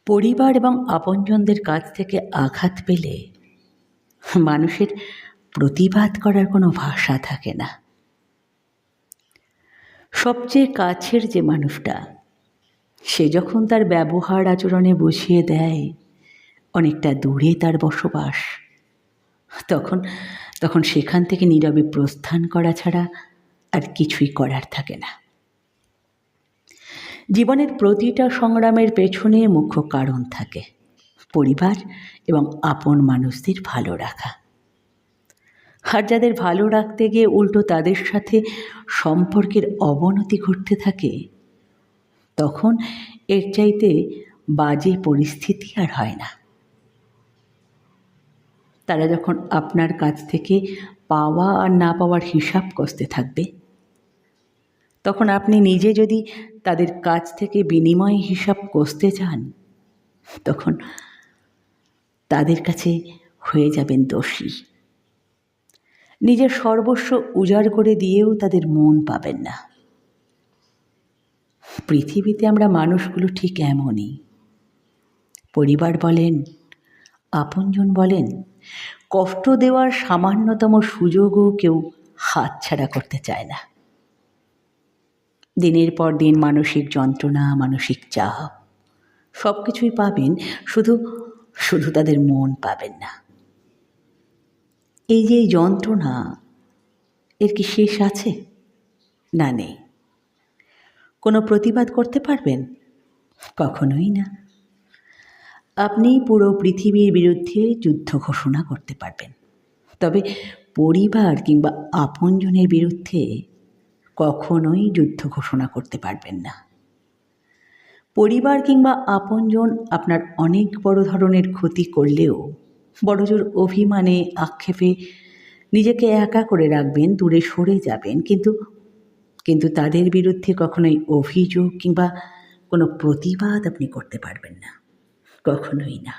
পরিবার এবং আপনজনদের কাছ থেকে আঘাত পেলে মানুষের প্রতিবাদ করার কোনো ভাষা থাকে না। সবচেয়ে কাছের যে মানুষটা, সে যখন তার ব্যবহার আচরণে বুঝিয়ে দেয় অনেকটা দূরে তার বসবাস, তখন তখন সেখান থেকে নীরবে প্রস্থান করা ছাড়া আর কিছুই করার থাকে না। জীবনের প্রতিটা সংগ্রামের পেছনে মুখ্য কারণ থাকে পরিবার এবং আপন মানুষদের ভালো রাখা। আর যাদের ভালো রাখতে গিয়ে উল্টো তাদের সাথে সম্পর্কের অবনতি ঘটতে থাকে, তখন এর চাইতে বাজে পরিস্থিতি আর হয় না। তারা যখন আপনার কাছ থেকে পাওয়া আর না পাওয়ার হিসাব কষতে থাকবে, তখন আপনি নিজে যদি তাদের কাছ থেকে বিনিময় হিসাব কষতে চান, তখন তাদের কাছে হয়ে যাবেন দোষী। নিজের সর্বস্ব উজাড় করে দিয়েও তাদের মন পাবেন না। পৃথিবীতে আমরা মানুষগুলো ঠিক এমনই। পরিবার বলেন, আপনজন বলেন, কষ্ট দেওয়ার সামান্যতম সুযোগও কেউ হাতছাড়া করতে চায় না। দিনের পর দিন মানসিক যন্ত্রণা, মানসিক চাপ সব কিছুই পাবেন, শুধু শুধু তাদের মন পাবেন না। এই যে এই যন্ত্রণা, এর কি শেষ আছে? না, নেই। কোনো প্রতিবাদ করতে পারবেন? কখনোই না। আপনি পুরো পৃথিবীর বিরুদ্ধে যুদ্ধ ঘোষণা করতে পারবেন, তবে পরিবার কিংবা আপনজনের বিরুদ্ধে কখনোই যুদ্ধ ঘোষণা করতে পারবেন না। পরিবার কিংবা আপনজন আপনার অনেক বড় ধরনের ক্ষতি করলেও বড়জোর অভিমানে, আক্ষেপে নিজেকে একা করে রাখবেন, দূরে সরে যাবেন, কিন্তু তাদের বিরুদ্ধে কখনোই অভিযোগ কিংবা কোনো প্রতিবাদ আপনি করতে পারবেন না, কখনোই না।